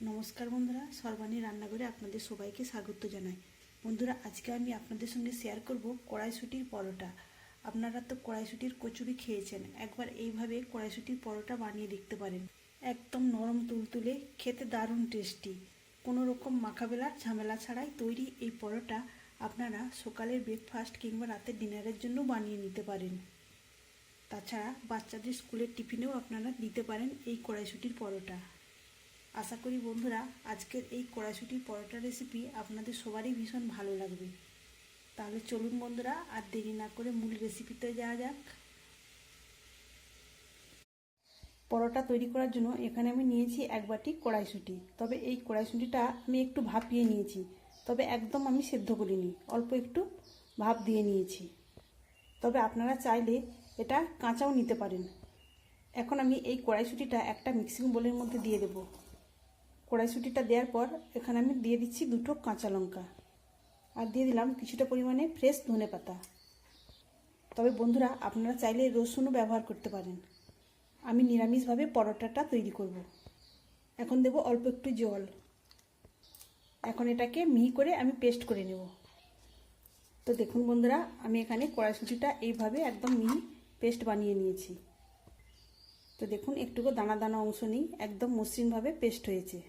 নমস্কার বন্ধুরা, সর্বাণী রান্নাঘরে আপনাদের সবাইকে স্বাগত জানাই। বন্ধুরা, আজকে আমি আপনাদের সঙ্গে শেয়ার করব কড়াইশুঁটির পরোটা। আপনারা তো কড়াইশুঁটির কচুরি খেয়েছেন, একবার এইভাবে কড়াইশুঁটির পরোটা বানিয়ে দেখতে পারেন। একদম নরম তুলতুলে, খেতে দারুণ টেস্টি। কোনো রকম মাখাবেলার ঝামেলা ছাড়াই তৈরি এই পরোটা আপনারা সকালের ব্রেকফাস্ট কিংবা রাতের ডিনারের জন্য বানিয়ে নিতে পারেন। তাছাড়া বাচ্চাদের স্কুলের টিফিনেও আপনারা দিতে পারেন এই কড়াইশুঁটির পরোটা। আশা করি বন্ধুরা, আজকের এই কড়াইশুঁটির পরোটা রেসিপি আপনাদের সবারই ভীষণ ভালো লাগবে। তাহলে চলুন বন্ধুরা, আর দেরি না করে মূল রেসিপিতে যাওয়া যাক। পরোটা তৈরি করার জন্য এখানে আমি নিয়েছি এক বাটি কড়াইশুঁটি। তবে এই কড়াইশুঁটিটা আমি একটু ভাপিয়ে নিয়েছি, তবে একদম আমি সেদ্ধ করিনি, অল্প একটু ভাপ দিয়ে নিয়েছি। তবে আপনারা চাইলে এটা কাঁচাও নিতে পারেন। এখন আমি এই কড়াইশুঁটিটা একটা মিক্সিং বোলের মধ্যে দিয়ে দেবো। কড়াইশুঁটিটা দেওয়ার পর এখানে আমি দিয়ে দিচ্ছি দুটো কাঁচা লঙ্কা, আর দিয়ে দিলাম কিছুটা পরিমাণে ফ্রেশ ধনেপাতা। তবে বন্ধুরা, আপনারা চাইলে রসুনও ব্যবহার করতে পারেন। আমি নিরামিষভাবে পরোটাটা তৈরি করব। এখন দেব অল্প একটু জল। এখন এটাকে মিহি করে আমি পেস্ট করে নেব। তো দেখুন বন্ধুরা, আমি এখানে কড়াইশুঁটিটা এইভাবে একদম মিহি পেস্ট বানিয়ে নিয়েছি। তো দেখুন, একটুকু দানা দানা অংশ নেই, একদম মসৃণভাবে পেস্ট হয়েছে।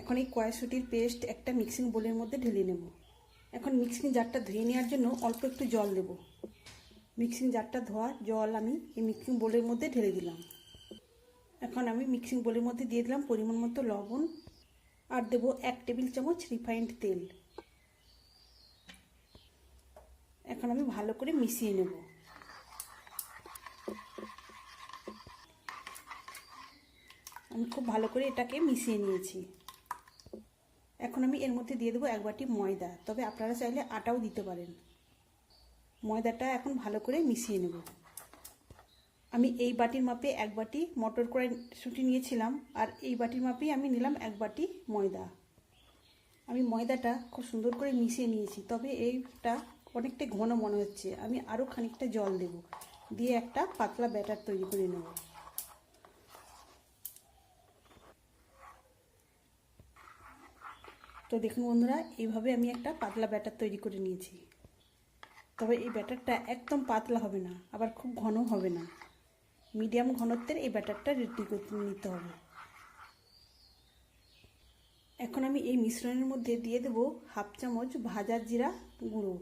এখন এই কড়াইশুঁটির পেস্ট একটা মিক্সিং বোলের মধ্যে ঢেলে নেব। এখন মিক্সিং জারটা ধুয়ে নেওয়ার জন্য অল্প একটু জল দেব। মিক্সিং জারটা ধোয়া জল আমি এই মিক্সিং বোলের মধ্যে ঢেলে দিলাম। এখন আমি মিক্সিং বোলের মধ্যে দিয়ে দিলাম পরিমাণ মতো লবণ, আর দেব 1 টেবিল চামচ রিফাইন্ড তেল। এখন আমি ভালো করে মিশিয়ে নেব। আমি খুব ভালো করে এটাকে মিশিয়ে নিয়েছি। এখন আমি এর মধ্যে দিয়ে দেবো 1 বাটি ময়দা, তবে আপনারা চাইলে আটাও দিতে পারেন। ময়দাটা এখন ভালো করে মিশিয়ে নেব। আমি এই বাটির মাপে 1 বাটি মটর কড়াইশুঁটি নিয়েছিলাম, আর এই বাটির মাপেই আমি নিলাম 1 বাটি ময়দা। আমি ময়দাটা খুব সুন্দর করে মিশিয়ে নিয়েছি, তবে এইটা অনেকটা ঘন মনে হচ্ছে। আমি আরও খানিকটা জল দেব, দিয়ে একটা পাতলা ব্যাটার তৈরি করে নেব। তো দেখুন বন্ধুরা, এইভাবে আমি একটা পাতলা ব্যাটার তৈরি করে নিয়েছি। তবে এই ব্যাটারটা একদম পাতলা হবে না, আবার খুব ঘন হবে না, মিডিয়াম ঘনত্বের এই ব্যাটারটা রেডি করে নিতে হবে। এখন আমি এই মিশ্রণের মধ্যে দিয়ে দেব 1/2 চামচ ভাজা জিরা গুঁড়ো।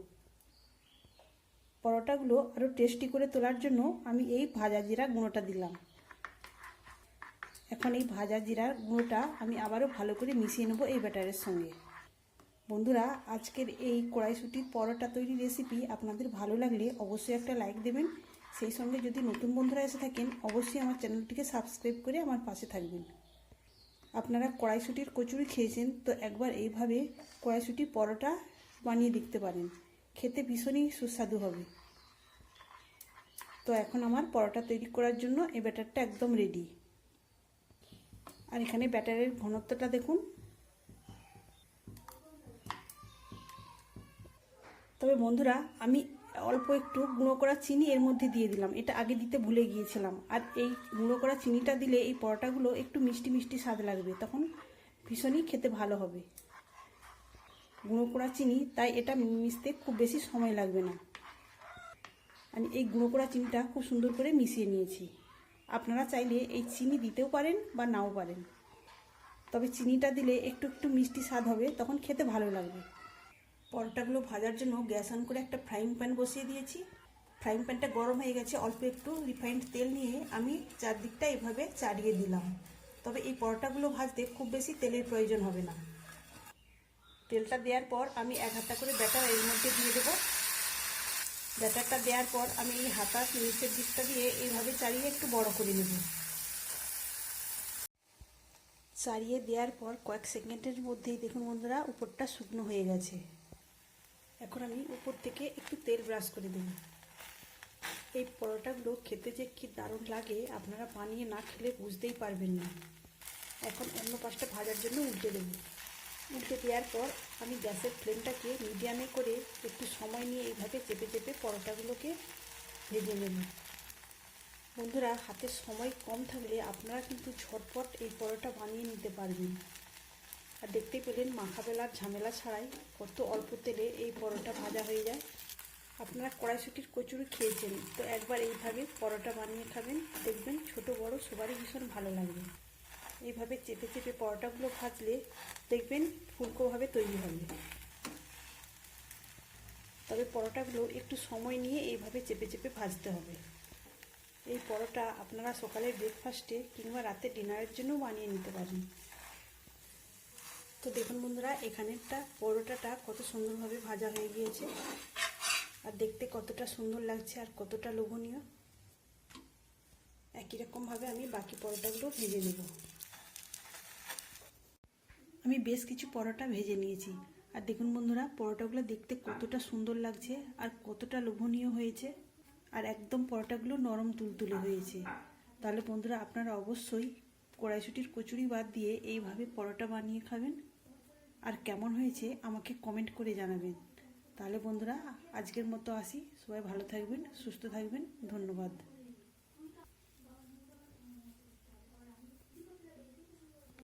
পরোটাগুলো আরও টেস্টি করে তোলার জন্য আমি এই ভাজা জিরা গুঁড়োটা দিলাম। এখন এই ভাজা জিরার গুঁড়োটা আমি আবারও ভালো করে মিশিয়ে নেব এই ব্যাটারের সঙ্গে। বন্ধুরা, আজকের এই কড়াইশুঁটির পরোটা তৈরি রেসিপি আপনাদের ভালো লাগলে অবশ্যই একটা লাইক দেবেন। সেই সঙ্গে যদি নতুন বন্ধুরা এসে থাকেন, অবশ্যই আমার চ্যানেলটিকে সাবস্ক্রাইব করে আমার পাশে থাকবেন। আপনারা কড়াইশুঁটির কচুরি খেয়েছেন, তো একবার এইভাবে কড়াইশুঁটির পরোটা বানিয়ে দেখতে পারেন, খেতে ভীষণই সুস্বাদু হবে। তো এখন আমার পরোটা তৈরি করার জন্য এই ব্যাটারটা একদম রেডি। আর এখানে ব্যাটারের ঘনত্বটা দেখুন। তবে বন্ধুরা, আমি অল্প একটু গুঁড়ো করা চিনি এর মধ্যে দিয়ে দিলাম, এটা আগে দিতে ভুলে গিয়েছিলাম। আর এই গুঁড়ো করা চিনিটা দিলে এই পরোটাগুলো একটু মিষ্টি মিষ্টি স্বাদ লাগবে, তখন ভীষণই খেতে ভালো হবে। গুঁড়ো করা চিনি, তাই এটা মিশতে খুব বেশি সময় লাগবে না। আমি এই গুঁড়ো করা চিনিটা খুব সুন্দর করে মিশিয়ে নিয়েছি। আপনারা চাইলে এই চিনি দিতেও পারেন বা নাও পারেন, তবে চিনিটা দিলে একটু একটু মিষ্টি স্বাদ হবে, তখন খেতে ভালো লাগবে। পরোটাগুলো ভাজার জন্য গ্যাস অন করে একটা ফ্রাইং প্যান বসিয়ে দিয়েছি। ফ্রাইং প্যানটা গরম হয়ে গেছে, অল্প একটু রিফাইন্ড তেল নিয়ে আমি চারদিকটা এভাবে চাড়িয়ে দিলাম। তবে এই পরোটাগুলো ভাজতে খুব বেশি তেলের প্রয়োজন হবে না। তেলটা দেওয়ার পর আমি 1 হাতা করে ব্যাটার এর মধ্যে দিয়ে দেবো। ব্যাটারটা দেওয়ার পর আমি এই হাতার নিচের দিকটা দিয়ে এইভাবে চাড়িয়ে একটু বড় করে নেব। চাড়িয়ে দেওয়ার পর কয়েক সেকেন্ডের মধ্যেই দেখুন বন্ধুরা, উপরটা শুকনো হয়ে গেছে। এখন আমি উপর থেকে একটু তেল ব্রাশ করে দেব। এই পরোটাগুলো খেতে যে কি দারুণ লাগে, আপনারা বানিয়ে না খেলে বুঝতেই পারবেন না। এখন অন্য পাশটা ভাজার জন্য উল্টে দেব। উল্টে দেওয়ার পর আমি গ্যাসের ফ্লেমটাকে মিডিয়ামে করে একটু সময় নিয়ে এইভাবে চেপে চেপে পরোটাগুলোকে ভেজে নেব। বন্ধুরা, হাতে সময় কম থাকলে আপনারা কিন্তু ঝটপট এই পরোটা বানিয়ে নিতে পারবেন। আর দেখতেই পেলেন মাখা বেলার ঝামেলা ছাড়াই কত অল্প তেলে এই পরোটা ভাজা হয়ে যায়। আপনারা কড়াইশুঁটির কচুরি খেয়েছেন তো একবার এইভাবে পরোটা বানিয়ে খাবেন, দেখবেন ছোট বড় সবারই ভীষণ ভালো লাগবে। এইভাবে চেপে চেপে পরোটাগুলো ভাজলে দেখবেন ফুলকোভাবে তৈরি হবে। তবে পরোটাগুলো একটু সময় নিয়ে এইভাবে চেপে চেপে ভাজতে হবে। এই পরোটা আপনারা সকালের ব্রেকফাস্টে কিংবা রাতে ডিনারের জন্যও বানিয়ে নিতে পারেন। তো দেখুন বন্ধুরা, এখানেরটা পরোটাটা কত সুন্দরভাবে ভাজা হয়ে গিয়েছে আর দেখতে কতটা সুন্দর লাগছে আর কতটা লোভনীয়। একই রকমভাবে আমি বাকি পরোটাগুলো ভেজে নেব। আমি বেশ কিছু পরোটা ভেজে নিয়েছি আর দেখুন বন্ধুরা, পরোটাগুলো দেখতে কতটা সুন্দর লাগছে আর কতটা লোভনীয় হয়েছে আর একদম পরোটাগুলো নরম তুলতুলে হয়েছে। তাহলে বন্ধুরা, আপনারা অবশ্যই কড়াইশুঁটির কচুরি বাদ দিয়ে এইভাবে পরোটা বানিয়ে খাবেন আর কেমন হয়েছে আমাকে কমেন্ট করে জানাবেন। তাহলে বন্ধুরা, আজকের মতো আসি। সবাই ভালো থাকবেন, সুস্থ থাকবেন। ধন্যবাদ।